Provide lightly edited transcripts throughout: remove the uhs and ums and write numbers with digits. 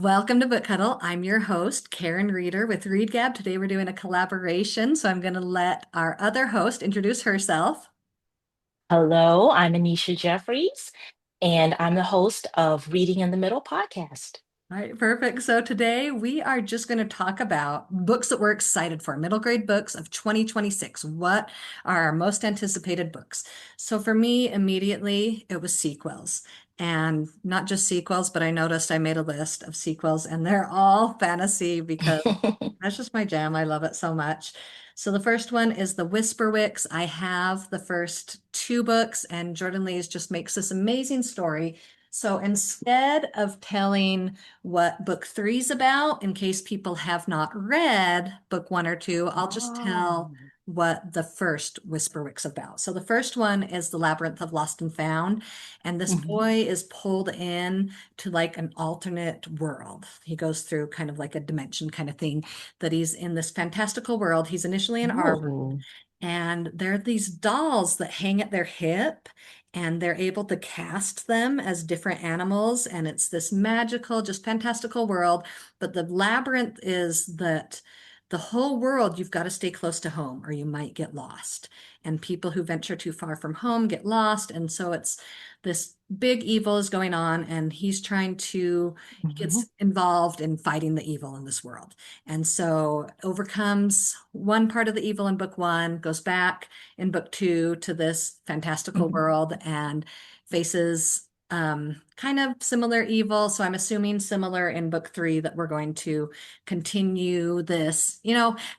Welcome to Book Huddle. I'm your host, Karen Reeder with ReadGab. Today we're doing a collaboration, so I'm going to let our other host introduce herself. Hello, I'm Anisha Jeffries, and I'm the host of Reading in the Middle podcast. All right, perfect. So today we are just going to talk about books that we're excited for, middle grade books of 2026. What are our most anticipated books? So for me, immediately it was sequels. And not just sequels, but I noticed I made a list of sequels and they're all fantasy because that's just my jam. I love it so much. So the first one is The Whisperwicks. I have the first two books, and Jordan Lees just makes this amazing story. So instead of telling what book three's about, in case people have not read book one or two, I'll just Oh. tell what the first Whisperwick's about. So the first one is The Labyrinth of Lost and Found, and this Mhm. boy is pulled in to like an alternate world. He goes through kind of like a dimension kind of thing, that he's in this fantastical world. He's initially in our world, Ooh. and there are these dolls that hang at their hip, and they're able to cast them as different animals. And it's this magical, just fantastical world. But the labyrinth is that the whole world, you've got to stay close to home or you might get lost. And people who venture too far from home get lost. And so it's this big evil is going on, and he's trying to, he Mhm. gets involved in fighting the evil in this world. And so overcomes one part of the evil in book one, goes back in book two to this fantastical Mhm. world and faces kind of similar evil. So I'm assuming similar in book three, that we're going to continue this,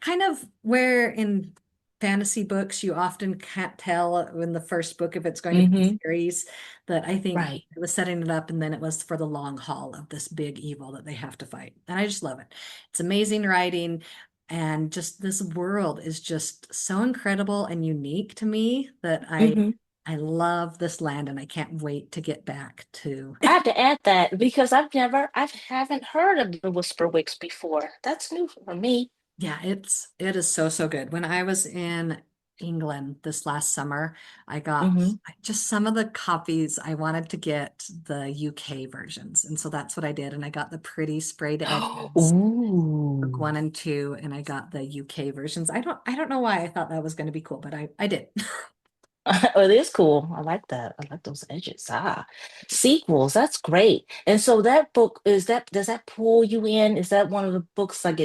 kind of where in fantasy books you often can't tell in the first book if it's going to be Mhm. a series, that I think Right. it was setting it up, and then it was for the long haul of this big evil that they have to fight. And I just love it. It's amazing writing. And just this world is just so incredible and unique to me that Mhm. I love this land, and I can't wait to get back to. I have to add that because I haven't heard of the Whisper Wicks before. That's new for me. Yeah, it is so so good. When I was in England this last summer, I got Mhm. just some of the copies. I wanted to get the UK versions, and so that's what I did. And I got the pretty sprayed edges, book Ooh. one and two, and I got the UK versions. I don't know why I thought that was going to be cool, but I did. Oh, it is cool. I like that. I like those edges. Sequels. That's great. And so that book does that pull you in? Is that one of the books like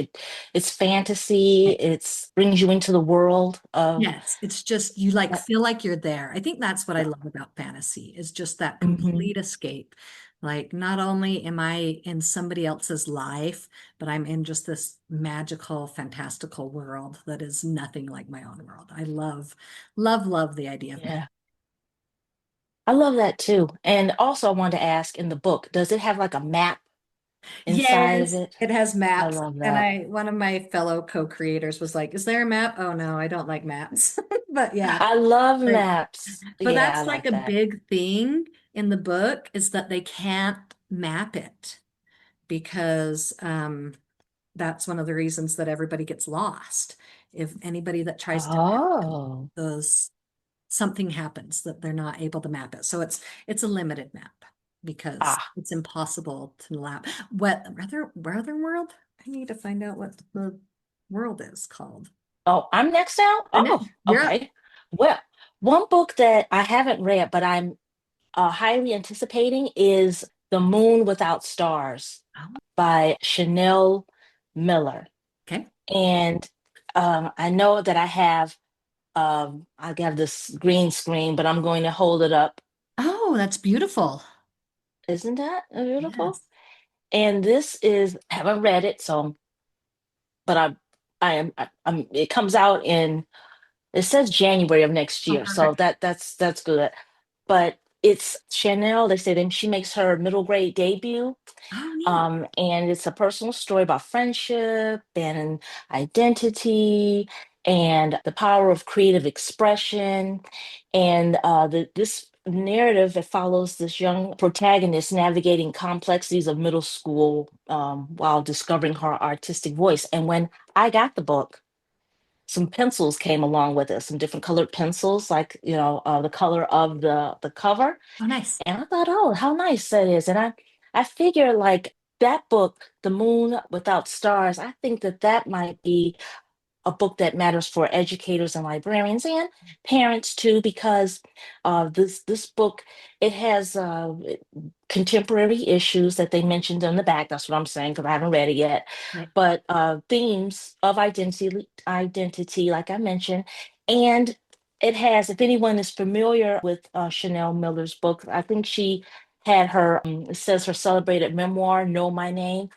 it's fantasy, it's brings you into the world of Yes, it's just you like that. feel like you're there. I think that's what I Yeah. love about fantasy, is just that Hmm. complete escape. Like not only am I in somebody else's life, but I'm in just this magical, fantastical world that is nothing like my own world. I love, love, love the idea of magic. Yeah. I love that too. And also I wanted to ask in the book, does it have like a map inside of Yes, it? it has I maps. love And that. one of my fellow co-creators was like, "Is there a map?" Oh no, I don't like maps. But yeah. I love But maps. but Yeah, I that's like like a that. big thing in the book, is that they can't map it because that's one of the reasons that everybody gets lost. If anybody that tries to map it, Oh. those something happens that they're not able to map it. So it's a limited map because Ah. it's impossible to map. What rather world? I need to find out what the world is called. Oh, I'm next now? Oh, You're up. okay. Well, one book that I haven't read, but I'm highly anticipating is The Moon Without Stars Oh, by Chanel Miller. okay. And I know that I have this green screen, but I'm going to hold it up. Oh, that's beautiful. Isn't that beautiful? Yes. And this is, I haven't read it, so, but it comes out in, it says January of next Oh, year. So perfect. that's good. But it's Chanel, they say that she makes her middle grade debut. Oh, neat. And it's a personal story about friendship and identity and the power of creative expression. And this narrative, it follows this young protagonist navigating complexities of middle school while discovering her artistic voice. And when I got the book, some pencils came along with it, some different colored pencils, like the color of the cover. Oh, nice. And I thought, oh, how nice that is. And I figure like that book, The Moon Without Stars, I think that that might be a book that matters for educators and librarians and parents too, because this book, it has contemporary issues that they mentioned in the back. That's what I'm saying because I haven't read it yet. Right. But themes of identity, like I mentioned, and it has. If anyone is familiar with Chanel Miller's book, I think she had her. It says her celebrated memoir, "Know My Name."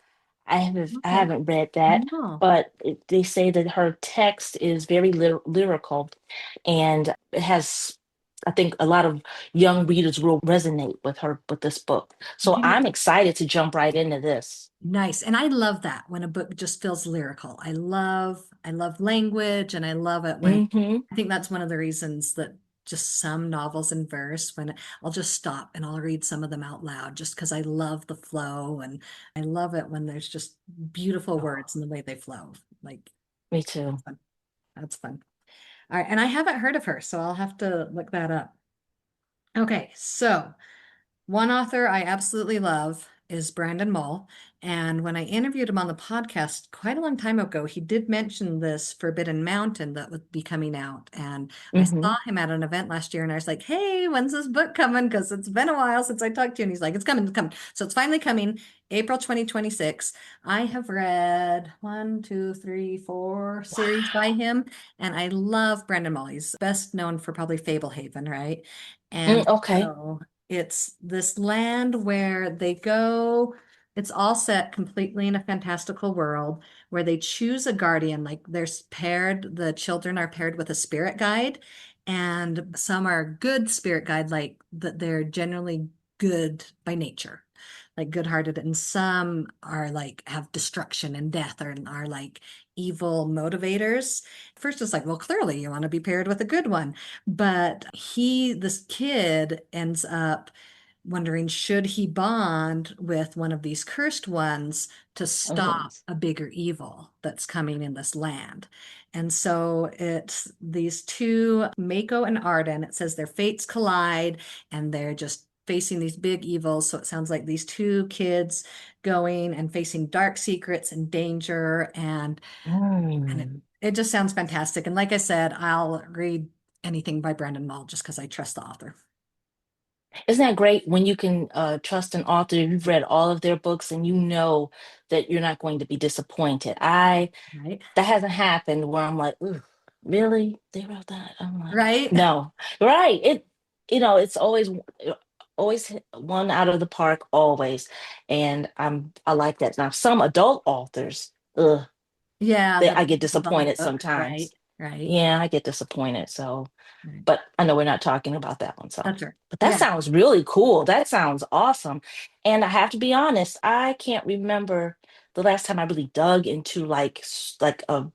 I Okay. haven't read that, No. but they say that her text is very lyrical, and it has, I think, a lot of young readers will resonate with her with this book. So You I'm excited to jump right into this. Nice. And I love that when a book just feels lyrical. I love language and I love it when Hmm. I think that's one of the reasons that just some novels in verse when I'll just stop and I'll read some of them out loud just because I love the flow and I love it when there's just beautiful words Oh, and the way they flow. Like me too. that's fun. That's fun. All right. And I haven't heard of her, so I'll have to look that up. Okay, so one author I absolutely love is Brandon Mull. And when I interviewed him on the podcast quite a long time ago, he did mention this Forbidden Mountain that would be coming out. And I Hmm. saw him at an event last year and I was like, hey, when's this book coming? Because it's been a while since I talked to you. And he's like, it's coming, it's coming. So it's finally coming, April 2026. I have read one, two, three, four series by Wow. him. And I love Brandon Mull. He's best known for probably Fablehaven, right? Mm, And okay. so it's this land where they go, it's all set completely in a fantastical world where they choose a guardian. Like there's paired, the children are paired with a spirit guide, and some are good spirit guide, like that they're generally good by nature, like good-hearted, and some are like have destruction and death or are like evil motivators. First, it's like, well, clearly you want to be paired with a good one. But this kid ends up wondering, should he bond with one of these cursed ones to Oh. stop a bigger evil that's coming in this land? And so it's these two, Mako and Arden, it says their fates collide and they're just facing these big evils. So it sounds like these two kids going and facing dark secrets and danger and Mm. it just sounds fantastic. And like I said, I'll read anything by Brandon Mull just because I trust the author. Isn't that great when you can trust an author, you've read all of their books and you know that you're not going to be disappointed? Right? That hasn't happened where I'm like, ooh, really? They wrote that? I'm like, Right? no, right. It's always hit one out of the park, always. And I like that. Now, some adult authors, ugh, Yeah, I get develop disappointed books, right? sometimes. Right. Yeah, I get disappointed. So, Right. but I know we're not talking about that one. So, That's right. but that Yeah. sounds really cool. That sounds awesome. And I have to be honest, I can't remember the last time I really dug into like a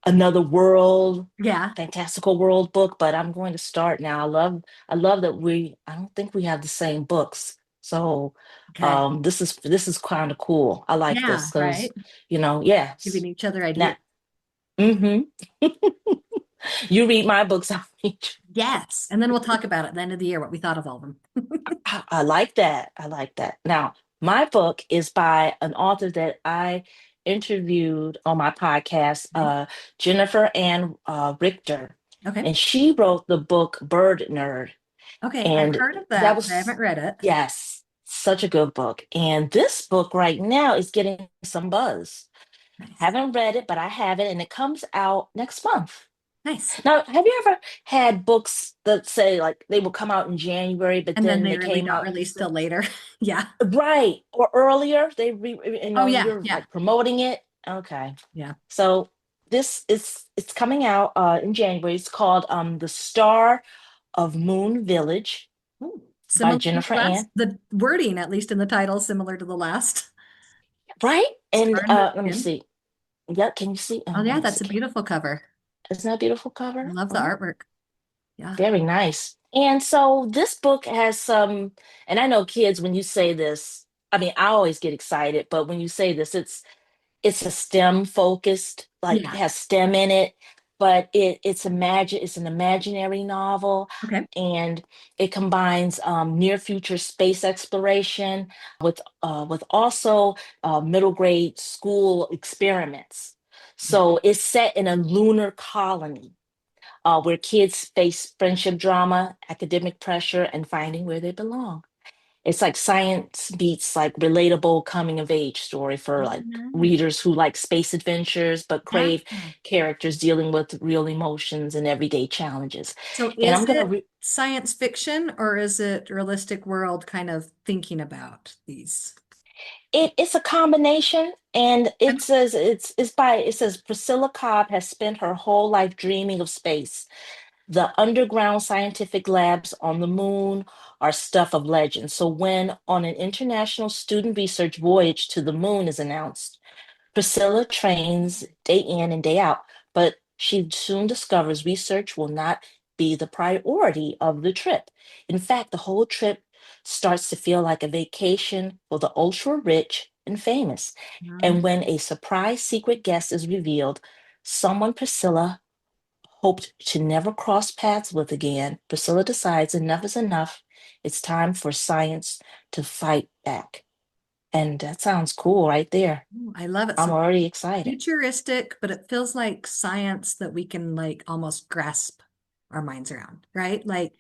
another world, Yeah. fantastical world book, but I'm going to start now. I love that I don't think we have the same books. So Okay. this is kind of cool. I like Yeah, this because right. Giving yes. each other Now, ideas. hmm you read my books, I'll read Yes. And then we'll talk about it at the end of the year, what we thought of all of them. I like that. I like that. Now, my book is by an author that I interviewed on my podcast, Right. Jennifer Ann Richter, Okay. and she wrote the book Bird Nerd. Okay. I've And heard of that that, but I haven't was, read it. yes, such a good book. And this book right now is getting some buzz. Nice. Haven't read it, but I have it, and it comes out next month. Nice. Now, have you ever had books that say like they will come out in January, but And then then they they really came don't out release till later. Yeah. right or earlier? Oh, yeah. You're Yeah. like promoting it. Okay, Yeah. so this is it's coming out in January. It's called The Star of Moon Village Ooh, by similar to the Jennifer last, Ann. the wording, at least in the title, is similar to the last. Right? And Star and Moon let me Skin. see. Yep, can you see? Oh, Let yeah, me see. that's a beautiful cover. Isn't that a beautiful I cover? love the Oh, artwork. Yeah. very nice. And so this book has some, and I know kids, when you say this, I mean, I always get excited, but when you say this, it's a STEM focused, like Yeah. has STEM in it. but it's an imaginary novel, Okay. and it combines near future space exploration with also middle grade school experiments. So it's set in a lunar colony where kids face friendship drama, academic pressure, and finding where they belong. It's like science beats like relatable coming of age story for Oh, like nice. readers who like space adventures but crave Yeah. characters dealing with real emotions and everyday challenges. So And is I'm gonna it re science fiction or is it realistic world kind of thinking about these? it's a combination, and Okay. it says Priscilla Cobb has spent her whole life dreaming of space. The underground scientific labs on the moon are stuff of legend. So when on an international student research voyage to the moon is announced, Priscilla trains day in and day out, but she soon discovers research will not be the priority of the trip. In fact, the whole trip starts to feel like a vacation for the ultra rich and famous. Um, And when a surprise secret guest is revealed, someone Priscilla hoped to never cross paths with again, Priscilla decides enough is enough. It's time for science to fight back. And that sounds cool right there. I love it. I'm So already excited. futuristic, but it feels like science that we can like almost grasp our minds around, right? Like,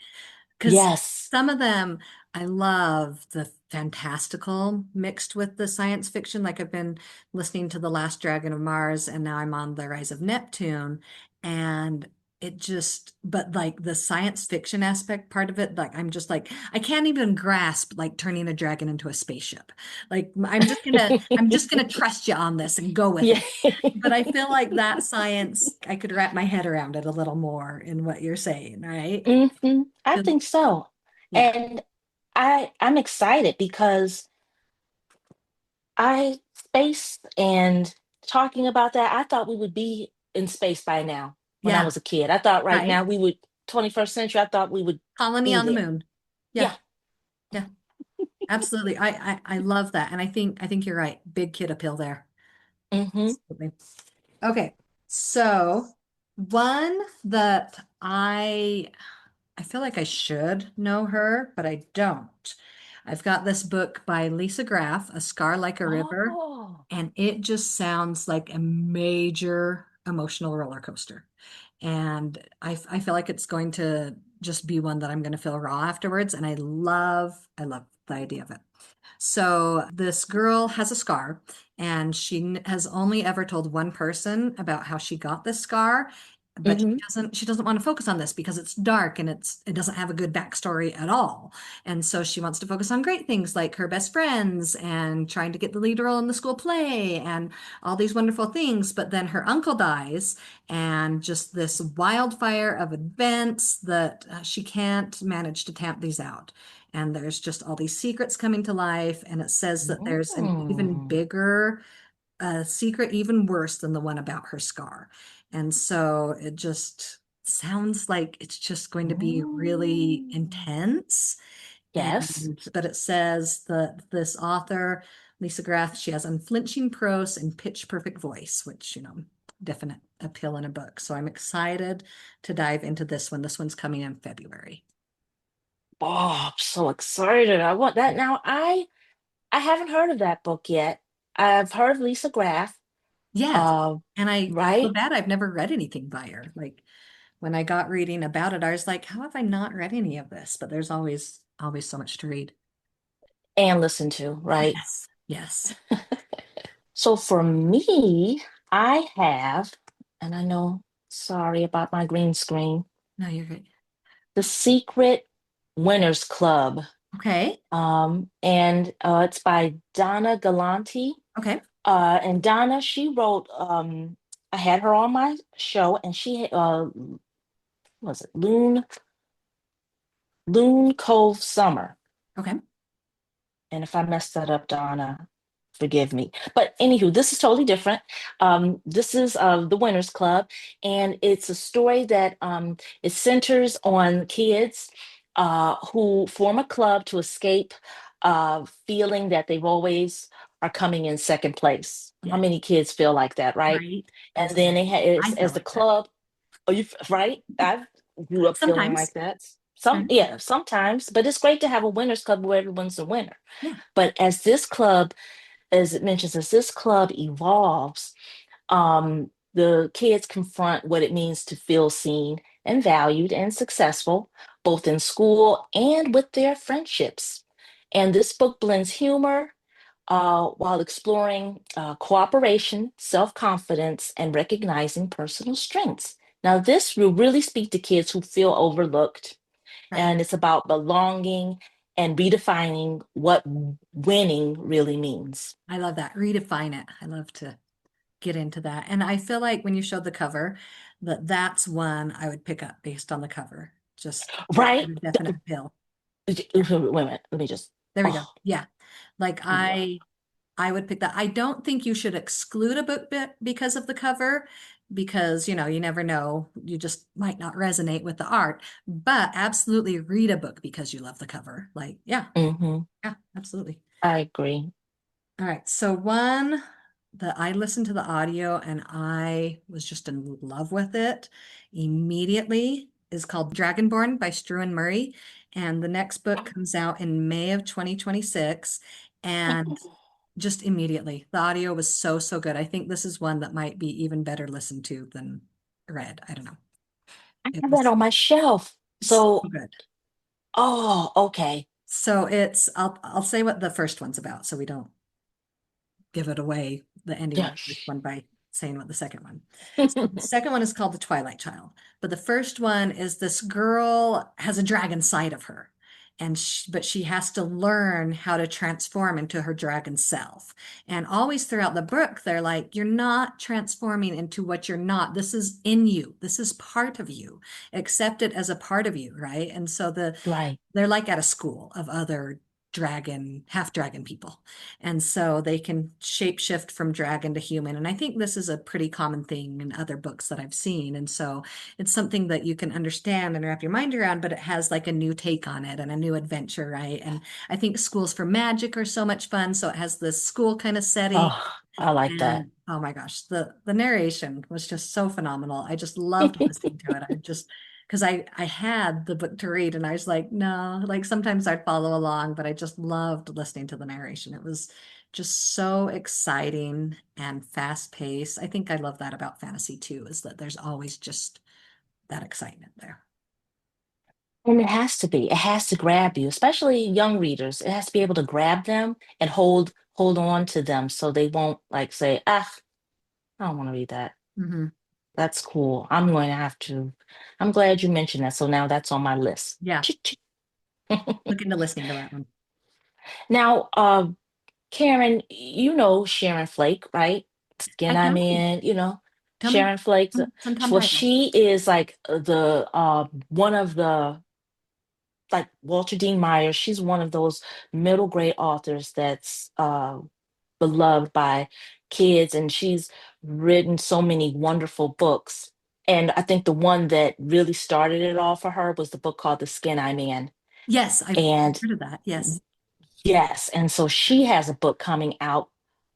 because Yes. some of them I love the fantastical mixed with the science fiction. Like I've been listening to The Last Dragon of Mars and now I'm on The Rise of Neptune. And it just, but like the science fiction aspect part of it, like I'm just like, I can't even grasp like turning a dragon into a spaceship. Like I'm just gonna trust you on this and go with Yeah. it. But I feel like that science, I could wrap my head around it a little more in what you're saying, right? I 'Cause- think so. Yeah. And I'm excited because I space and talking about that, I thought we would be in space by now when I Yeah. was a kid. I thought right Right. now we would 21st century, I thought we would Colony be on the there. moon. Yeah. Yeah. Yeah. Absolutely. I love that. And I think you're right. Big kid appeal there. Hmm. Absolutely. Okay. So one that I feel like I should know her, but I don't. I've got this book by Lisa Graff, A Scar Like a River, Oh. and it just sounds like a major emotional roller coaster. And I feel like it's going to just be one that I'm going to feel raw afterwards. And I love the idea of it. So this girl has a scar, and has only ever told one person about how she got this scar, but Hmm. she doesn't want to focus on this because it's dark and it doesn't have a good backstory at all. And so she wants to focus on great things like her best friends and trying to get the lead role in the school play and all these wonderful things. But then her uncle dies, and just this wildfire of events that she can't manage to tamp these out. And there's just all these secrets coming to life. And it says that there's an even Mm. bigger secret, even worse than the one about her scar. And so it just sounds like it's just going to be really Mm. intense. Yes. But it says that this author, Lisa Graff, she has unflinching prose and pitch perfect voice, which, definite appeal in a book. So I'm excited to dive into this one. This one's coming in February. Oh, I'm so excited. I want that now. I haven't heard of that book yet. I've heard of Lisa Graff. Yes. Uh, And I feel right? bad I've never read anything by her. Like when I got reading about it, I was like, how have I not read any of this? But there's always so much to read. And listen to, right? Yes. Yes. So for me, I have, and I know, sorry about my green screen, No, you're good. The Secret Winners Club. Okay. And it's by Donna Galanti. Okay. And Donna, she wrote, I had her on my show, and was it Loon Cove Summer? Okay. And if I messed that up, Donna, forgive me. But anywho, this is totally different. This is the Winners Club, and it's a story that it centers on kids who form a club to escape feeling that they've always are coming in second place. How Yeah. many kids feel like that, right? Right. And then Absolutely. they I have feel as the like that. club. Oh, right? I grew up feeling Sometimes. like that. Right? Yeah, sometimes, but it's great to have a winners club where everyone's a winner. Yeah. But as this club, as it mentions, as this club evolves, the kids confront what it means to feel seen and valued and successful, both in school and with their friendships. And this book blends humor while exploring cooperation, self confidence, and recognizing personal strengths. Now, this will really speak to kids who feel overlooked, Right. and it's about belonging and redefining what winning really means. I love that. Redefine it. I love to get into that. And I feel like when you showed the cover, that's one I would pick up based on the cover. Just it Right? had a definite appeal. Yeah. Wait a minute. Let me just. There we go. Oh, Yeah. Like yeah. I would pick that. I don't think you should exclude a book bit because of the cover, because you never know. You just might not resonate with the art, but absolutely read a book because you love the cover. Like, yeah, Hmm. yeah, absolutely. I agree. All right. So one that I listened to the audio and I was just in love with it immediately is called Dragonborn by Struan Murray. And the next book comes out in May of 2026. And just immediately, the audio was so, so good. I think this is one that might be even better listened to than read. I don't know. I It have that was on my shelf. so So, good. oh, okay. So I'll say what the first one's about so we don't give it away, the ending of the first Yes. one, by saying what the second one. So the second one is called The Twilight Child, but the first one is this girl has a dragon side of her. But she has to learn how to transform into her dragon self. And always throughout the book, they're like, you're not transforming into what you're not. This is in you. This is part of you. Accept it as a part of you, right? And so Right. they're like at a school of other half dragon people. And so they can shapeshift from dragon to human. And I think this is a pretty common thing in other books that I've seen. And so it's something that you can understand and wrap your mind around, but it has like a new take on it and a new adventure, right? And I think Schools for Magic are so much fun. So it has this school kind of setting. Oh, I like that. And oh my gosh, the narration was just so phenomenal. I just loved listening to it. I just because I had the book to read and I was like, no, like sometimes I'd follow along, but I just loved listening to the narration. It was just so exciting and fast paced. I think I love that about fantasy too, is that there's always just that excitement there. And it has to be. It has to grab you, especially young readers. It has to be able to grab them and hold on to them so they won't like say, ah, I don't want to read that. Hmm. That's cool. I'm going to have to. I'm glad you mentioned that. So now that's on my list. Yeah, Chick, chick. look into listening to that one. Now, Karen, you know Sharon Flake, right? I Skin I'm don't. in, Tell me Sharon Flake. some Tom Well, titles. she is like the one of the like Walter Dean Myers. She's one of those middle grade authors that's beloved by kids, and she's written so many wonderful books. And I think the one that really started it all for her was the book called The Skin I'm In. Yes, I've And heard of that. Yes. yes, and so she has a book coming out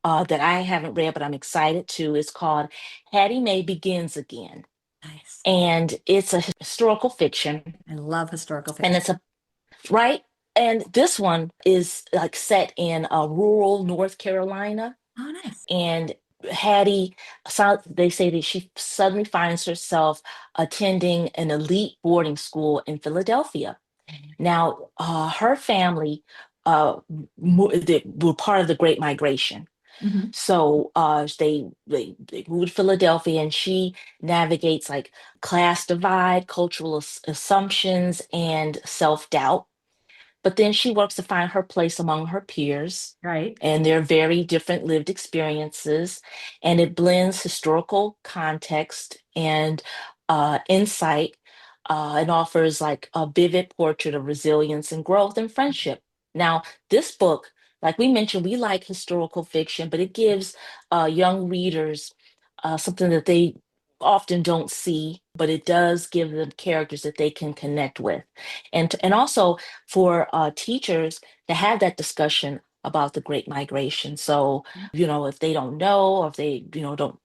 that I haven't read, but I'm excited to. It's called Hattie Mae Begins Again. Nice. And it's a historical fiction, I love historical and fiction. it's a right. And this one is like set in rural North Carolina. Oh, nice. And Hattie, they say that she suddenly finds herself attending an elite boarding school in Philadelphia. Now, her family they were part of the Great Migration. Hmm. So they moved to Philadelphia, and she navigates like class divide, cultural assumptions, and self-doubt. But then she works to find her place among her peers Right. and their very different lived experiences. And it blends historical context and insight and offers like a vivid portrait of resilience and growth and friendship. Now, this book, like we mentioned, we like historical fiction, but it gives young readers something that they often don't see, but it does give them characters that they can connect with. And also, for teachers to have that discussion about the Great Migration. So, if they don't know, or if they, don't,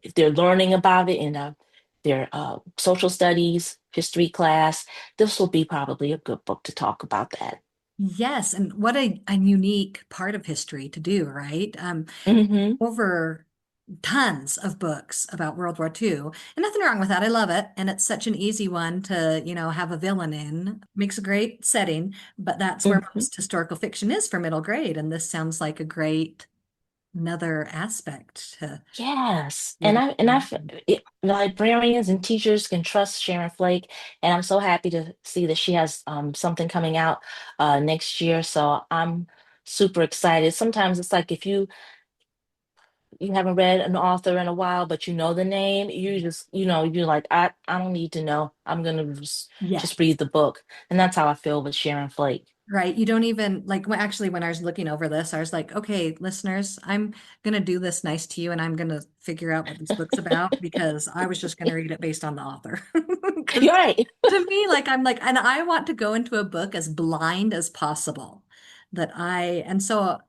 if they're learning about it in a their social studies, history class, this will be probably a good book to talk about that. Yes, and what a unique part of history to do, right? Hmm. Over tons of books about World War II, and nothing wrong with that. I love it, and it's such an easy one to, have a villain in. Makes a great setting, but that's where Hmm. most historical fiction is for middle grade, and this sounds like a great another aspect to Yes, be able to librarians and teachers can trust Sharon Flake, and I'm so happy to see that she has something coming out next year. So I'm super excited. Sometimes it's like if you haven't read an author in a while, but you know the name, you just you're like I don't need to know. I'm gonna Yes. just read the book, and that's how I feel with Sharon Flake. Right. You don't even like actually when I was looking over this, I was like, okay, listeners, I'm gonna do this nice to you and I'm gonna figure out what this book's about because I was just gonna read it based on the author. Because You're right. to me, like I'm like, and I want to go into a book as blind as possible. And so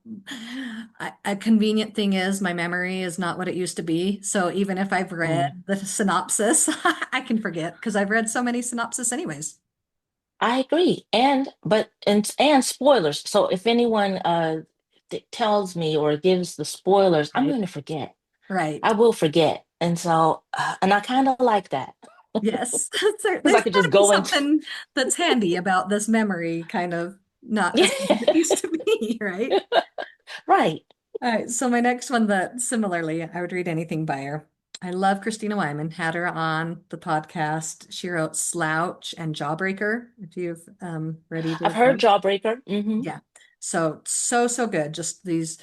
a convenient thing is my memory is not what it used to be. So even if I've read Mm. the synopsis, I can forget because I've read so many synopsis anyways. I agree. And spoilers. So if anyone tells me or gives the spoilers, I'm Right. going to forget. I Right. will forget. And so and I kind of like that Yes. because I There's could got just to be go into something that's handy about this memory kind of not Yeah. as good as it used to be, right? Right. All right. So my next one that similarly, I would read anything by her. I love Christina Wyman, had her on the podcast. She wrote Slouch and Jawbreaker, if you've read either I've of heard those. Jawbreaker. Yeah. So good. Just these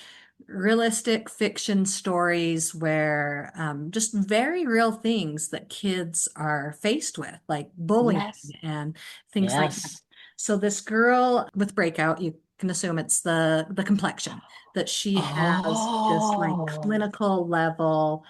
realistic fiction stories where just very real things that kids are faced with, like bullying Yes. and things like that. Yes. So this girl with breakout, you can assume it's the complexion that she has just like Oh. clinical level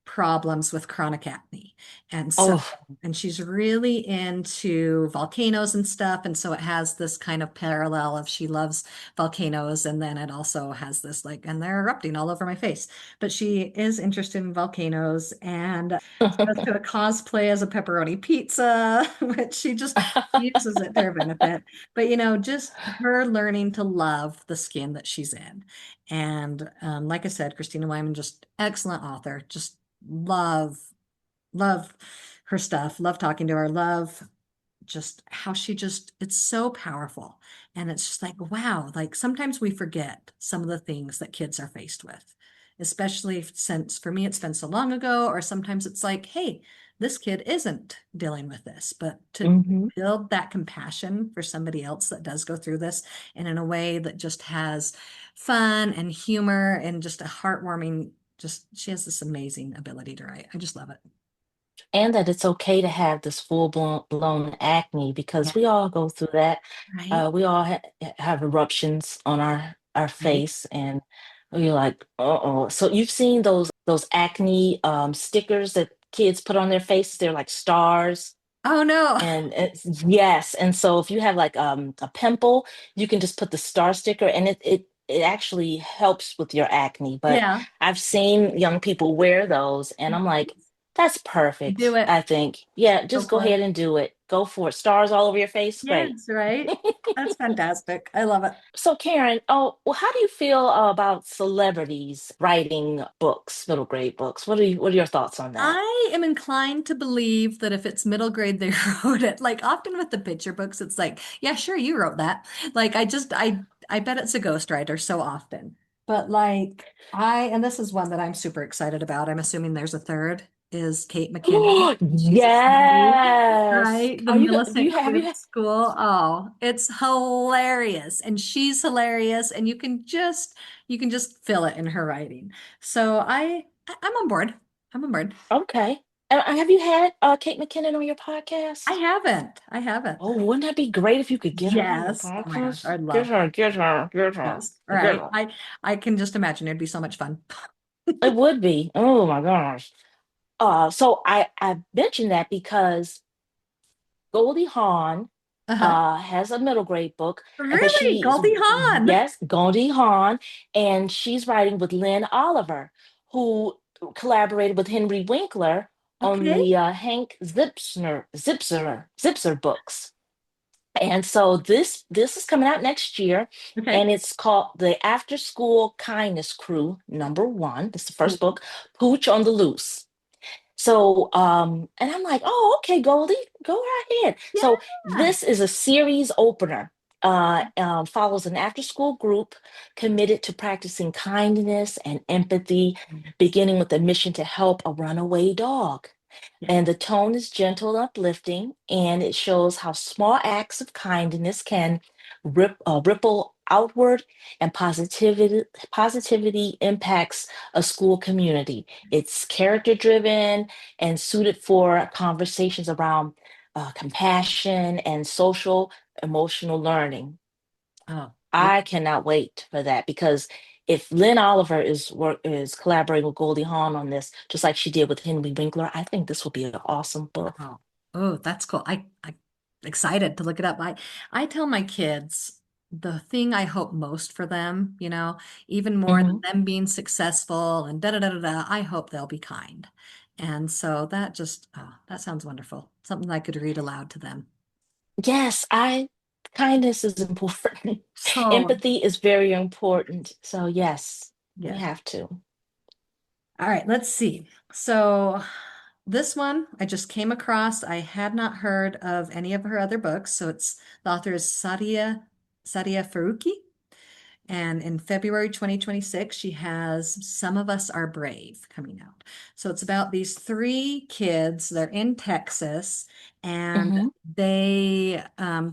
problems with chronic acne. And so, Oh. and she's really into volcanoes and stuff. And so it has this kind of parallel of she loves volcanoes. And then it also has this like, and they're erupting all over my face. But she is interested in volcanoes and she goes to a cosplay as a pepperoni pizza, which she just uses it to her benefit. But just her learning to love the skin that she's in. And like I said, Christina Wyman, just excellent author, just love her stuff, love talking to her, love just how she just it's so powerful. And it's just like, wow, like sometimes we forget some of the things that kids are faced with, especially since for me it's been so long ago, or sometimes it's like, hey, this kid isn't dealing with this, but to Hmm. build that compassion for somebody else that does go through this and in a way that just has fun and humor and just a heartwarming, just she has this amazing ability to write. I just love it. And that it's okay to have this blown acne Yeah. because we all go through that. Right. We all have eruptions on our Right. face, and you're like, uh-oh. So you've seen those acne stickers that kids put on their faces. They're like stars. Oh no. And yes, and so if you have like a pimple, you can just put the star sticker, and it actually helps with your acne. But Yeah. I've seen young people wear those, and I'm like, that's Do perfect. it. I think, yeah, Go just go for it. ahead and do it. Go for it. Stars all over your face, great. Yes, right. That's fantastic. I love it. So Karen, oh, well, how do you feel about celebrities writing books, middle grade books? What are your thoughts on that? I am inclined to believe that if it's middle grade, they wrote it. Like often with the picture books, it's like, yeah, sure, you wrote that. Like I bet it's a ghostwriter so often. But like and this is one that I'm super excited about. I'm assuming there's a third, is Kate McKinnon. Oh, She's a Sandy, yes. right? The Are you do you Millicent have you Kids School. Oh, it's hilarious. And she's hilarious. And you can just feel it in her writing. So I'm on board. I'm on board. Okay. Have you had Kate McKinnon on your I podcast? haven't. I haven't. Oh, wouldn't that be great if you could get her on your Yes. Oh my gosh, podcast? I'd Get love her, that. get her, get her, Yes. All get right. her. I can just imagine it'd be so much fun. It would be. Oh my gosh. So I mentioned that because Goldie Hawn Uh-huh. has a middle grade book, but Really? Goldie Hawn. yes, Goldie Hawn, and she's writing with Lynn Oliver, who collaborated with Henry Winkler on Okay. the Hank Zipzer books. And so this is coming out next year, Okay. and it's called The After School Kindness Crew #1. This is the first Cool. book, Pooch on the Loose. So, and I'm like, oh, okay, Goldie, go right ahead. So Yeah. this is a series opener. Follows an after-school group committed to practicing kindness and empathy, beginning with a mission to help a runaway dog. Yeah. And the tone is gentle and uplifting, and it shows how small acts of kindness can ripple outward, and positivity impacts a school community. It's character driven and suited for conversations around compassion and social emotional learning. Oh, I cannot wait for that because if Lynn Oliver is collaborating with Goldie Hawn on this, just like she did with Henry Winkler, I think this will be an awesome book. oh, oh, that's cool. I excited to look it up. I tell my kids the thing I hope most for them, even more than Mhm. them being successful and da da da da da, I hope they'll be kind. And so that just, oh, that sounds wonderful. Something I could read aloud to them. Yes, I kindness is important. So, Empathy is very important. So yes, we yes. have to. All right, let's see. So this one I just came across. I had not heard of any of her other books. So it's the author is Sadia Faruqi. And in February 2026, she has Some of Us Are Brave coming out. So it's about these three kids. They're in Texas, and Hmm. they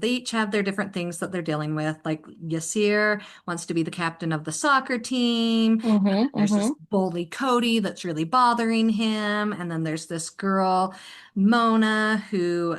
each have their different things that they're dealing with. Like Yasir wants to be the captain of the soccer team. Hmm. There's this Hmm. bully Cody that's really bothering him. And then there's this girl, Mona, who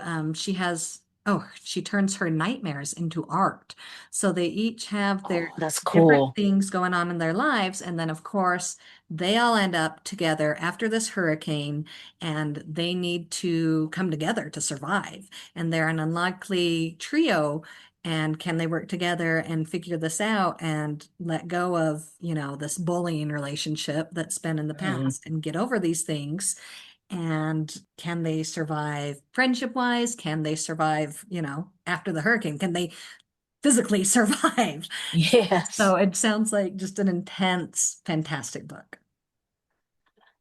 she turns her nightmares into art. So they each have their Oh, that's different cool. things going on in their lives. And then, of course, they all end up together after this hurricane and they need to come together to survive. And they're an unlikely trio. And can they work together and figure this out and let go of, this bullying relationship that's been in the Mhm. past and get over these things? And can they survive friendship wise? Can they survive, after the hurricane? Can they physically survive? Yes. So it sounds like just an intense, fantastic book.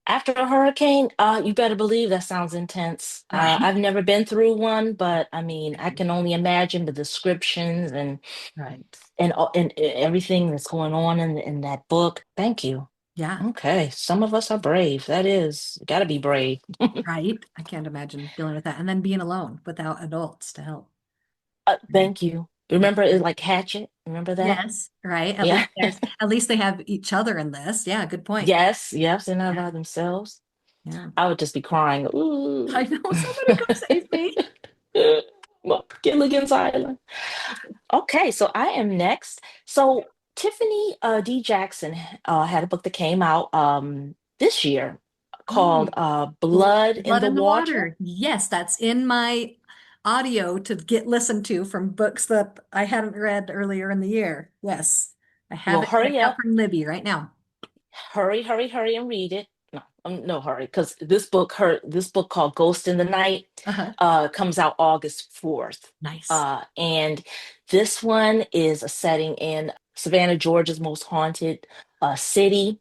After a hurricane, you better believe that sounds intense. Right. I've never been through one, but I mean, I can only imagine the descriptions Right. and everything that's going on in that book. Thank you. Yeah. Okay, some of us are brave. That is, got to be brave. Right. I can't imagine dealing with that and then being alone without adults to help. Thank you. Yeah. Remember it like Hatchet? Remember that? Yes. Right. Yeah. At least they have each other in this. Yeah. Good point. Yes, yes, they're not Yeah. by themselves. Yeah. I would just be crying. Ooh. I know somebody come save me. Gilligan's Island. Okay, so I am next. So Tiffany D. Jackson had a book that came out this year called Ooh. Blood in Blood the in the Water. Water. Yes, that's in my audio to get listened to from books that I hadn't read earlier in the year. Yes, I have Well, it right hurry now up, from Libby right now. hurry, hurry, hurry, and read it. No, no hurry, because this book called Ghost in the Night Uh-huh. comes out August 4th. Nice. And this one is a setting in Savannah, Georgia's most haunted city.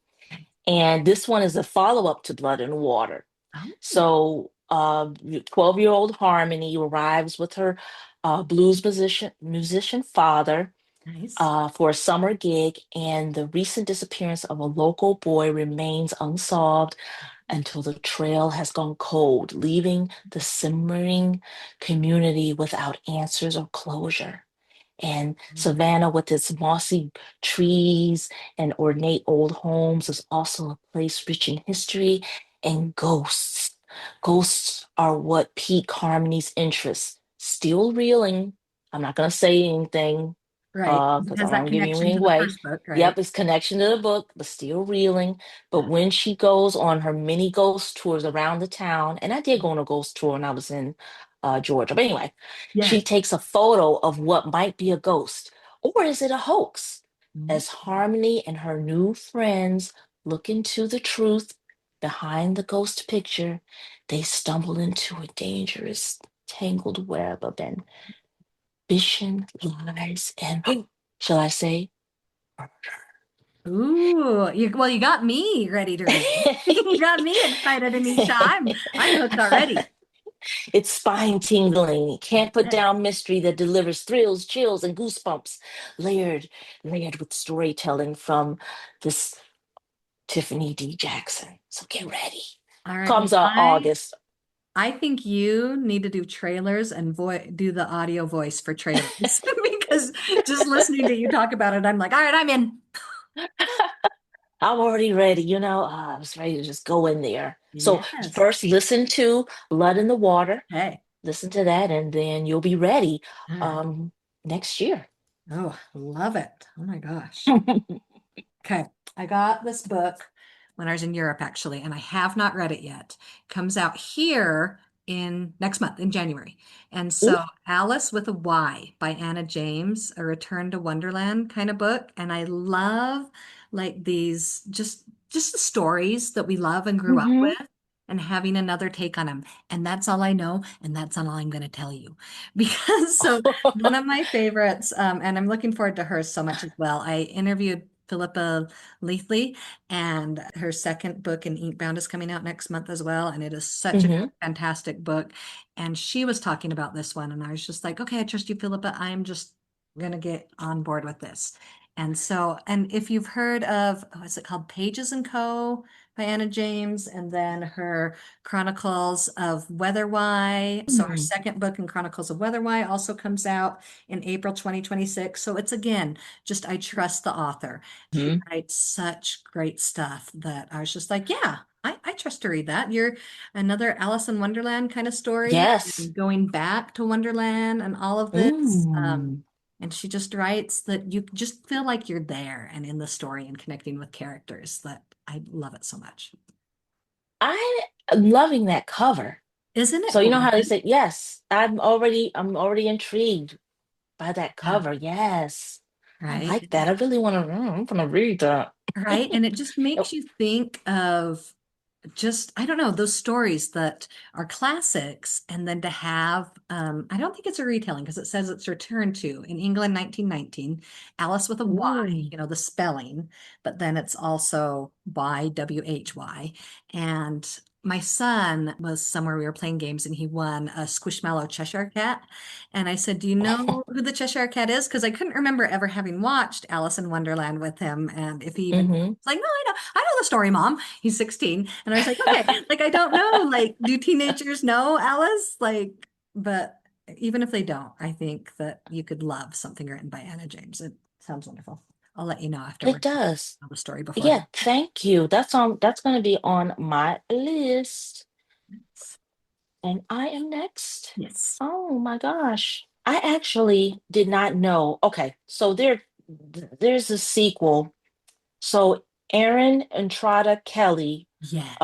And this one is a follow-up to Blood and Water. Oh, So 12-year-old Harmony arrives with her blues musician father nice. for a summer gig, and the recent disappearance of a local boy remains unsolved until the trail has gone cold, leaving the simmering community without answers or closure. And Savannah, with its mossy trees and ornate old homes, is also a place rich in history and ghosts. Ghosts are what pique Harmony's interest. Still reeling. I'm not going to say anything Right. It because I has don't that want to give connection anything to the away. first book, right? Yep, it's connection to the book, but still reeling. But Yeah. when she goes on her mini ghost tours around the town, and I did go on a ghost tour when I was in Georgia. But anyway, Yes. she takes a photo of what might be a ghost, or is it a hoax? Mm. As Harmony and her new friends look into the truth, behind the ghost picture, they stumble into a dangerous, tangled web of ambition, lies, and, shall I say, murder. Ooh, you got me ready to read. You got me excited, Anisha. I'm hooked already. It's spine tingling. Can't put Yeah. down mystery that delivers thrills, chills, and goosebumps, layered, layered with storytelling from this Tiffany D. Jackson. So get ready. All right. Well, Comes out August. I think you need to do trailers and do the audio voice for trailers because just listening to you talk about it, I'm like, all right, I'm in. I'm already ready. I was ready to just go in there. So Yes. first, listen to Blood in the Water. Hey. Listen to that, and then you'll be ready All right. um, next year. Oh, love it. Oh my gosh. Okay, I got this book when I was in Europe actually, and I have not read it yet. Comes out here in next month in January. And Ooh. so Alice with a Y by Anna James, a Return to Wonderland kind of book. And I love like these just the stories that we love and grew up Hmm. with and having another take on them. And that's all I know, and that's all I'm going to tell you. Because so one of my favorites, and I'm looking forward to hers so much as well. I interviewed Philippa Leithley, and her second book in Inkbound is coming out next month as well. And it is such a Hmm. fantastic book. And she was talking about this one, and I was just like, okay, I trust you, Philippa. I'm just gonna get on board with this. And so, and if you've heard of, what's it called? Pages and Co. by Anna James, and then her Chronicles of Weather-Why. So her Hmm. second book in Chronicles of Weather-Why also comes out in April 2026. So it's again, just I trust the author. She writes such great stuff that I was just like, yeah, I trust to read that. You're another Alice in Wonderland kind of story, Yes. and going back to Wonderland and all of this. Mm. And she just writes that you just feel like you're there and in the story and connecting with characters that I love it so much. I am loving that cover. Isn't So it you know how they gorgeous? say, yes, I'm already intrigued by that Yeah, cover. Yes. I right. like that. I really want to, I'm gonna read that. Right. And it just makes Oh. you think of just, I don't know, those stories that are classics. And then to have, I don't think it's a retelling because it says it's returned to in England, 1919, Alice with a Y, Mm. the spelling, but then it's also by WHY. And my son was somewhere we were playing games and he won a Squishmallow Cheshire Cat. And I said, do you know who the Cheshire Cat is? Because I couldn't remember ever having watched Alice in Wonderland with him. And if he even, Hmm. it's like, no, I know the story, Mom. He's 16. And I was like, okay, like, I don't know. Like, do teenagers know Alice? Like, but even if they don't, I think that you could love something written by Anna James. It sounds wonderful. I'll let you know It afterward. does. Tell the story Yeah, beforehand. thank you. That's gonna be on my list. And I am next. Yes. Oh my gosh. I actually did not know. Okay, so there's a sequel. So Erin Entrada Kelly Yeah.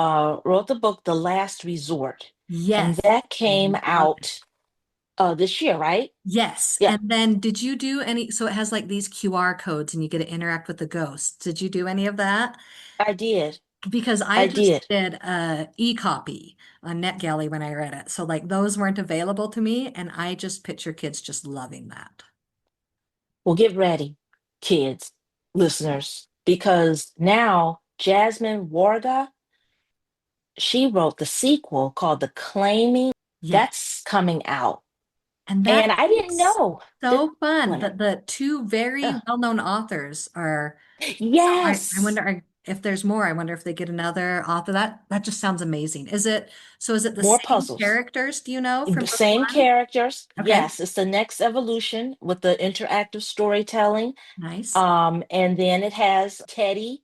wrote the book The Last Resort, and Yes. that I came love it. out this year, right? Yes. Yeah, And then did you do any? So it has like these QR codes and you get to interact with the ghosts. Did you do any of that? I did. Because I I just did. did a e-copy on NetGalley when I read it. So like those weren't available to me, and I just picture kids just loving that. Well, get ready, kids, listeners, because now Jasmine Warga, she wrote the sequel called The Claiming. Yeah. That's coming out. And that And I didn't is know that. so Go fun ahead. that the two very Ugh. well-known authors are. So I Yes, wonder if there's more. I wonder if they get another author. That just sounds amazing. Is it the more same puzzles. characters, do you know, from The book same one? characters. Okay. Yes, it's the next evolution with the interactive storytelling. Nice. And then it has Teddy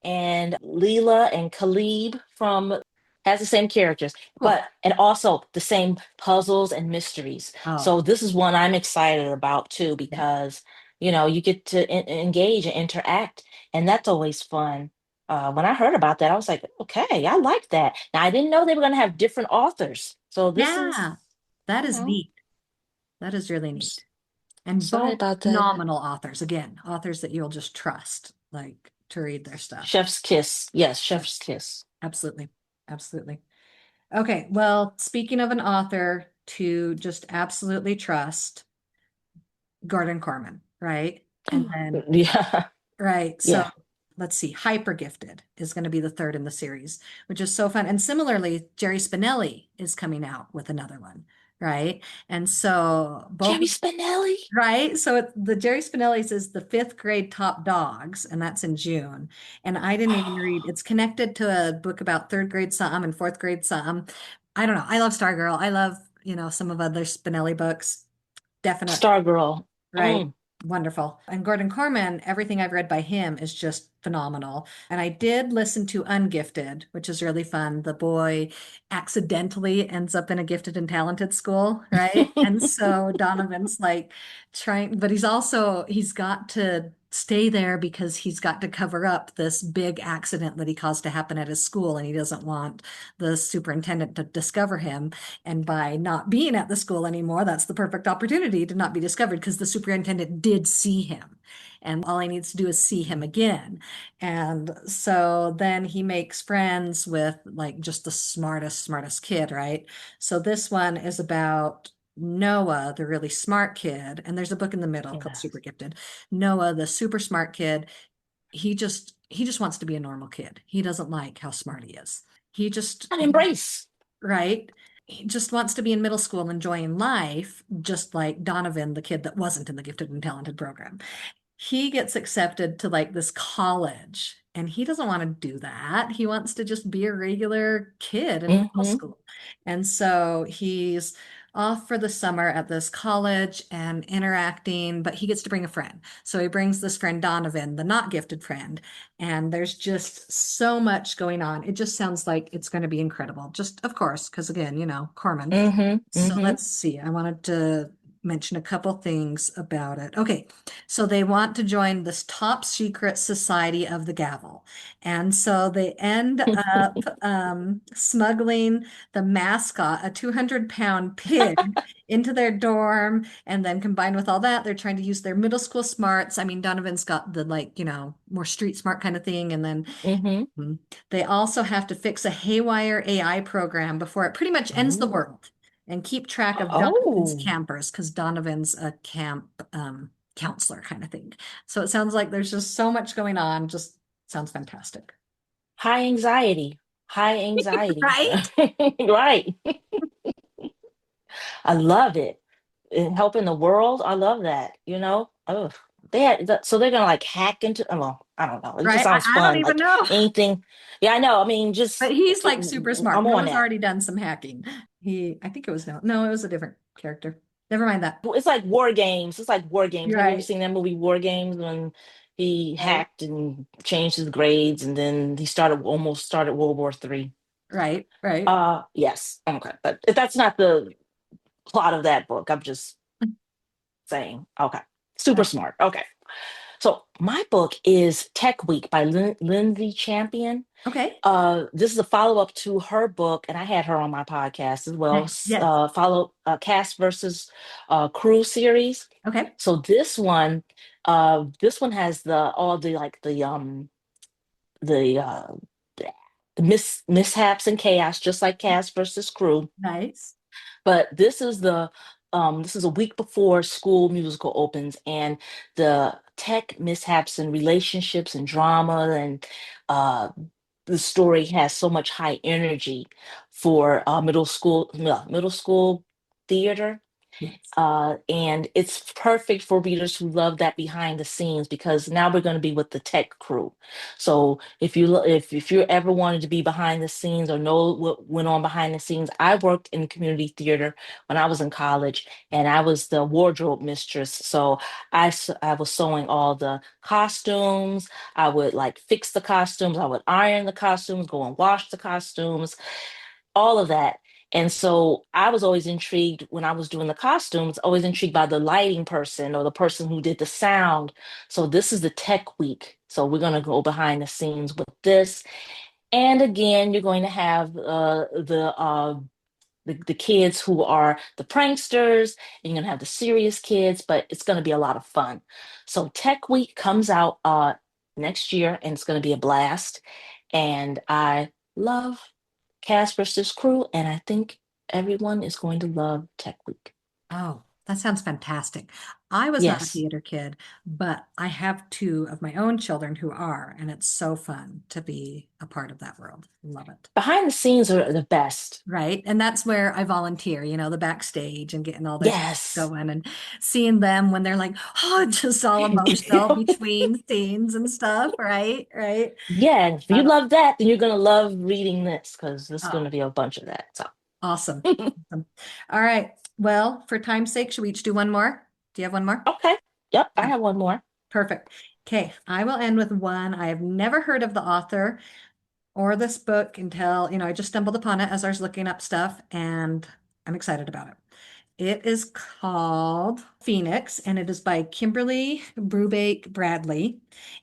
and Leela and Khalib from has the same characters, Cool. but and also the same puzzles and mysteries. Oh, So this is one I'm excited about too yeah. because you get to engage and interact, and that's always fun. When I heard about that, I was like, okay, I like that. Now I didn't know they were going to have different authors, so this is, Yeah. That you is know, neat. That is really s- neat. And sorry both about that. phenomenal authors. Again, authors that you'll just trust, like to read their stuff. Chef's kiss, yes, Yeah. chef's kiss. Absolutely. Absolutely. Okay. Well, speaking of an author to just absolutely trust, Gordon Corman, right? And then Yeah. right. So Yeah. let's see. Hyper Gifted is going to be the third in the series, which is so fun. And similarly, Jerry Spinelli is coming out with another one, right? And so both, Jerry Spinelli. right? So the Jerry Spinelli's is the fifth grade top dogs, and that's in June. And I didn't even read, it's connected to a book about third grade something and fourth grade something. I don't know. I love Stargirl. I love, some of other Spinelli books. Definite. Stargirl. Right. Mm. Wonderful. And Gordon Corman, everything I've read by him is just phenomenal. And I did listen to Ungifted, which is really fun. The boy accidentally ends up in a gifted and talented school, right? And so Donovan's like trying, but he's got to stay there because he's got to cover up this big accident that he caused to happen at his school. And he doesn't want the superintendent to discover him. And by not being at the school anymore, that's the perfect opportunity to not be discovered because the superintendent did see him. And all he needs to do is see him again. And so then he makes friends with like just the smartest kid, right? So this one is about Noah, the really smart kid. And there's a book in the middle called Yeah. Super Gifted. Noah, the super smart kid, he just wants to be a normal kid. He doesn't like how smart he is. He just An embrace. right? He just wants to be in middle school enjoying life, just like Donovan, the kid that wasn't in the gifted and talented program. He gets accepted to like this college, and he doesn't want to do that. He wants to just be a regular kid in middle Hmm. school. And so he's off for the summer at this college and interacting, but he gets to bring a friend. So he brings this friend Donovan, the not gifted friend, and there's just so much going on. It just sounds like it's going to be incredible. Just, of course, because again, Corman. Hmm. So Hmm. let's see. I wanted to mention a couple things about it. Okay, so they want to join this top secret society of the gavel. And so they end up smuggling the mascot, a 200-pound pig, into their dorm. And then combined with all that, they're trying to use their middle school smarts. I mean, Donovan's got the like, more street smart kind of thing. And then Hmm. they also have to fix a haywire AI program before it pretty much ends the Oh. world and keep track of Donovan's Oh. campers because Donovan's a camp counselor kind of thing. So it sounds like there's just so much going on. Just sounds fantastic. High anxiety. High anxiety. Right? Right. I love it. And helping the world, I love that. Oh, so they're gonna like hack into, well, I don't know. It just Right? sounds I don't fun. even Like know. anything. Yeah, I know. I mean, But just he's like super smart. I'm on Noah's that. already done some hacking. I think it was no. No, it was a different character. Never mind that. Well, it's like war games. It's like war games. You're Have you ever right. seen that movie War Games when he Right. hacked and changed his grades and then he almost started World War III? Right. Right. Yes. Okay. But that's not the plot of that book. I'm just saying. Okay. Super Right. smart. Okay. So my book is Tech Week by Lindsay Champion. Okay. This is a follow-up to her book, and I had her on my podcast as well. Nice. Yes. Follow Cast versus Crew series. Okay. So this one has all the like the mishaps and chaos, just like Cast versus Crew. Nice. But this is a week before school musical opens, and the tech mishaps and relationships and drama and uh, the story has so much high energy for middle school theater. Yes. And it's perfect for readers who love that behind the scenes because now we're going to be with the tech crew. So if you ever wanted to be behind the scenes or know what went on behind the scenes, I worked in community theater when I was in college, and I was the wardrobe mistress. So I was sewing all the costumes. I would like fix the costumes. I would iron the costumes, go and wash the costumes, all of that. And so I was always intrigued when I was doing the costumes, always intrigued by the lighting person or the person who did the sound. So this is the tech week. So we're going to go behind the scenes with this. And again, you're going to have the kids who are the pranksters, and you're going to have the serious kids, but it's going to be a lot of fun. So Tech Week comes out next year, and it's going to be a blast. And I love Cast versus Crew, and I think everyone is going to love Tech Week. Oh, that sounds fantastic. I was not a Yes. theater kid, but I have two of my own children who are, and it's so fun to be a part of that world. Love it. Behind the scenes are the best. Right. And that's where I volunteer, the backstage and getting all their stuff Yes. going and seeing them when they're like, oh, just all emotional between scenes and stuff. Right. Right. Yeah, if you Uh, love that, then you're gonna love reading this because there's oh, gonna be a bunch of that. So, awesome. Awesome. All right. Well, for time's sake, should we each do one more? Do you have one more? okay. Yep, I Okay. have one more. Perfect. Okay. I will end with one. I have never heard of the author or this book until, I just stumbled upon it as I was looking up stuff and I'm excited about it. It is called Phoenix and it is by Kimberly Brubaker Bradley.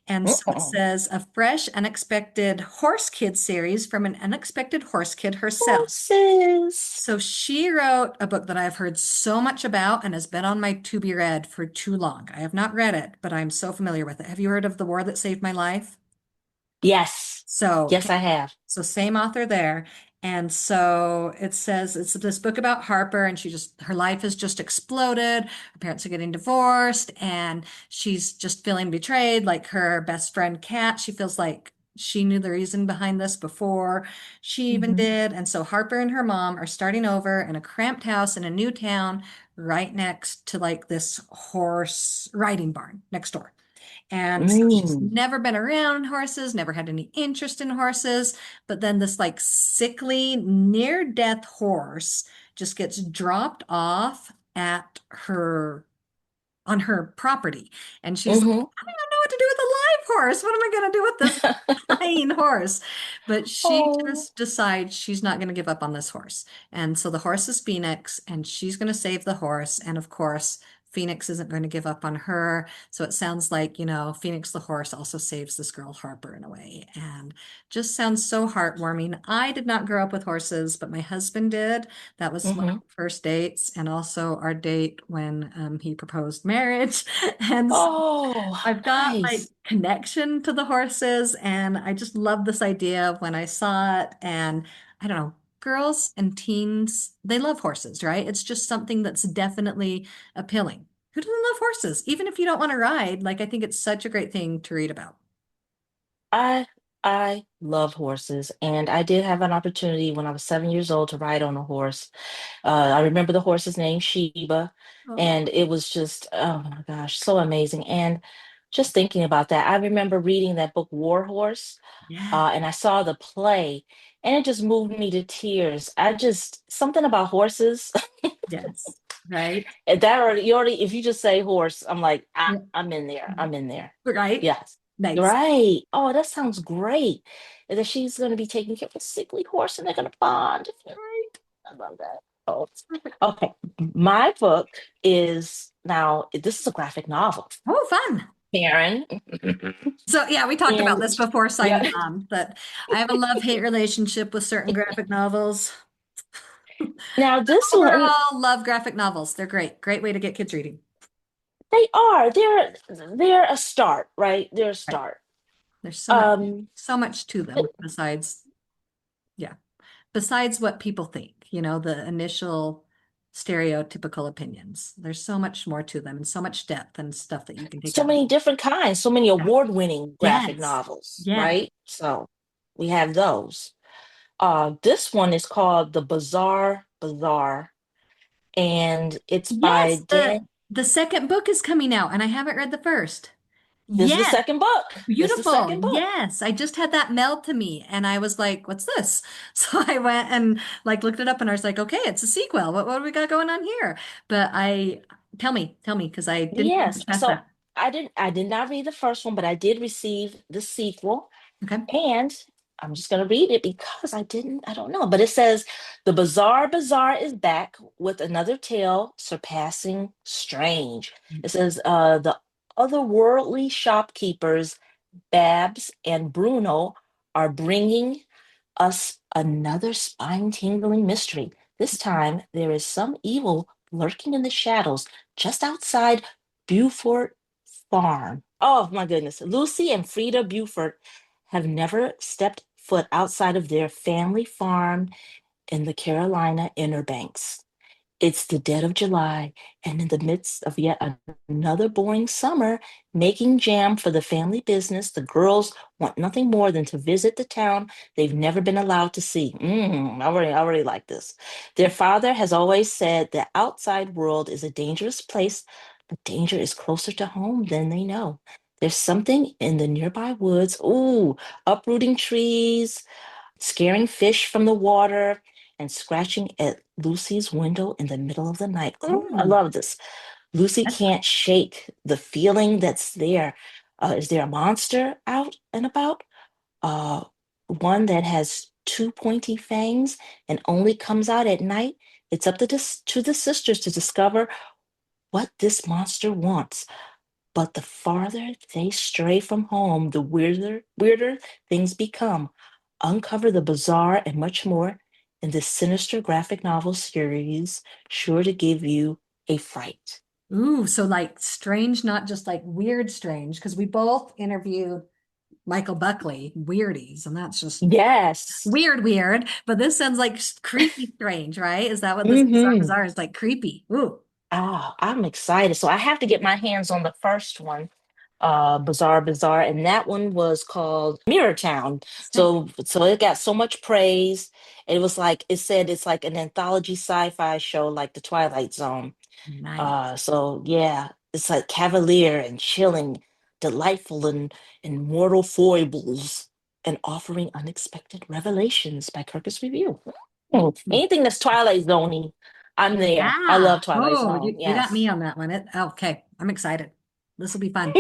And so it Mm-mm. says a fresh, unexpected horse kid series from an unexpected horse kid herself. Horses. So she wrote a book that I've heard so much about and has been on my to be read for too long. I have not read it, but I'm so familiar with it. Have you heard of The War That Saved My Life? Yes. So, Yes, I have. so same author there. And so it says it's this book about Harper, and her life has just exploded. Her parents are getting divorced, and she's just feeling betrayed, like her best friend Kat. She feels like she knew the reason behind this before she even Hmm. did. And so Harper and her mom are starting over in a cramped house in a new town right next to like this horse riding barn next door. And so she's Mm. never been around horses, never had any interest in horses. But then this like sickly, near death horse just gets dropped off at her on her property. And she's like, Hmm. I don't know what to do with a live horse. What am I going to do with this dying horse? But she Oh. just decides she's not going to give up on this horse. And so the horse is Phoenix, and she's going to save the horse. And of course, Phoenix isn't going to give up on her. So it sounds like, Phoenix the horse also saves this girl Harper in a way. And just sounds so heartwarming. I did not grow up with horses, but my husband did. That was one of Hmm. our first dates and also our date when he proposed marriage. And so Oh, I've got like nice. connection to the horses and I just love this idea of when I saw it. And I don't know, girls and teens, they love horses, right? It's just something that's definitely appealing. Who doesn't love horses? Even if you don't want to ride, like I think it's such a great thing to read about. I I love horses, and I did have an opportunity when I was 7 years old to ride on a horse. I remember the horse's name, Sheba, Oh, and it was just, oh my gosh, so amazing. And just thinking about that, I remember reading that book, War Horse, yeah. and I saw the play, and it just moved me to tears. I just, something about horses, Yes. Right. and that already, if you just say horse, I'm like, Yeah. I'm in there. I'm in there. Right. Yes. Nice. Right. Oh, that sounds great. And that she's going to be taking care of a sickly horse and they're going to bond. Right. I love that. Oh, It's perfect. okay. My book is now, this is a graphic novel, Oh, fun. Karen. So yeah, we talked about And this before yeah, signing on, that I have a love-hate relationship with certain graphic novels. now this one, Overall, love graphic novels. They're great. Great way to get kids reading. they're a start, right? They're a Right. start. There's Um, so much to them besides, yeah, besides what people think, the initial stereotypical opinions. There's so much more to them and so much depth and stuff that you can take so out of many them. different kinds, so many Yeah. award-winning graphic Yes. novels, Yes. right? So we have those. This one is called The Bizarre Bazaar, and it's by Yes, Dan. the second book is coming out and I haven't read the first. This is the Yes. second book. This is the Beautiful. second book. Yes. I just had that mailed to me and I was like, what's this? So I went and like looked it up and I was like, okay, it's a sequel. What do we got going on here? But tell me, because I didn't Yes. finish past So that. I did not read the first one, but I did receive the sequel. Okay. And I'm just gonna read it because I don't know. But it says the Bizarre Bazaar is back with another tale surpassing strange. It says the otherworldly shopkeepers, Babs and Bruno, are bringing us another spine-tingling mystery. This time, there is some evil lurking in the shadows just outside Beaufort Farm. Oh my goodness. Lucy and Frida Beaufort have never stepped foot outside of their family farm in the Carolina Inner Banks. It's the dead of July, and in the midst of yet another boring summer, making jam for the family business, the girls want nothing more than to visit the town they've never been allowed to see. I already like this. Their father has always said the outside world is a dangerous place, but danger is closer to home than they know. There's something in the nearby woods, ooh, uprooting trees, scaring fish from the water, and scratching at Lucy's window in the middle of the night. Oh, I Ooh, love this. Lucy that's can't shake the feeling that's there. Is there a monster out and about? Uh, One that has two pointy fangs and only comes out at night? It's up to the sisters to discover what this monster wants. But the farther they stray from home, the weirder things become. Uncover the bizarre and much more in this sinister graphic novel series, sure to give you a fright. ooh, so like strange, not just like weird strange, because we both interviewed Michael Buckley, Weirdies, and that's just Yes. weird, but this sounds like creepy strange, right? Is that what this bizarre Mm-hmm. bizarre is like creepy? Ooh, Ah, I'm excited. So I have to get my hands on the first one, Bizarre, and that one was called Mirror Town. okay. So it got so much praise. It was like it said it's like an anthology sci-fi show like The Twilight Zone. Nice. So yeah, it's like cavalier and chilling, delightful and mortal foibles, and offering unexpected revelations by Kirkus Review. Anything that's Twilight Zone, I'm there. I Yeah. love Twilight Oh, Zone. you got me Yes. on that one. Okay. I'm excited. This will be fun.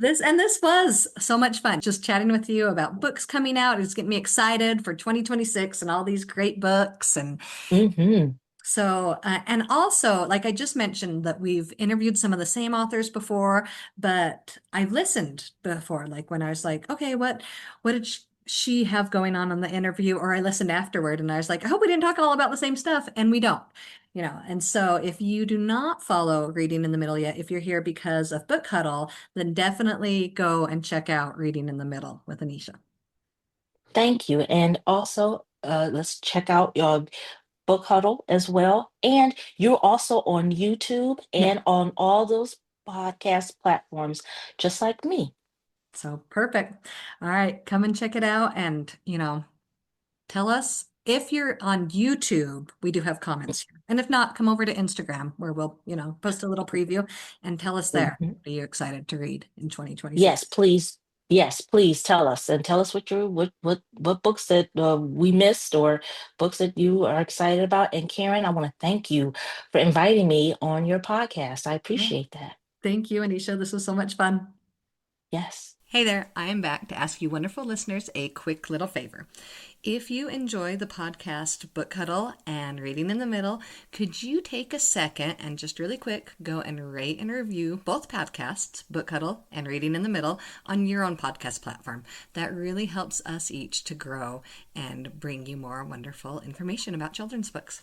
This was so much fun. Just chatting with you about books coming out. It's getting me excited for 2026 and all these great books. And Hmm. so, and also, like I just mentioned, that we've interviewed some of the same authors before, but I've listened before, like when I was like, okay, what did she have going on in the interview? Or I listened afterward and I was like, I hope we didn't talk all about the same stuff, and we don't, you know. And so, if you do not follow Reading in the Middle yet, if you're here because of Book Huddle, then definitely go and check out Reading in the Middle with Anisha. Thank you. And also, let's check out your Book Huddle as well. And you're also on YouTube Yeah. and on all those podcast platforms, just like me. So perfect. All right, come and check it out, and tell us if you're on YouTube, we do have comments here. And if not, come over to Instagram where we'll, post a little preview and tell us there. Mhm. Are you excited to read in 2026? Yes, please. Yes, please tell us and tell us what books that we missed or books that you are excited about. And Karen, I want to thank you for inviting me on your podcast. I Yeah. appreciate that. Thank you, Anisha. This was so much fun. Yes. Hey there, I am back to ask you wonderful listeners a quick little favor. If you enjoy the podcast Book Huddle and Reading in the Middle, could you take a second and just really quick go and rate and review both podcasts, Book Huddle and Reading in the Middle, on your own podcast platform? That really helps us each to grow and bring you more wonderful information about children's books.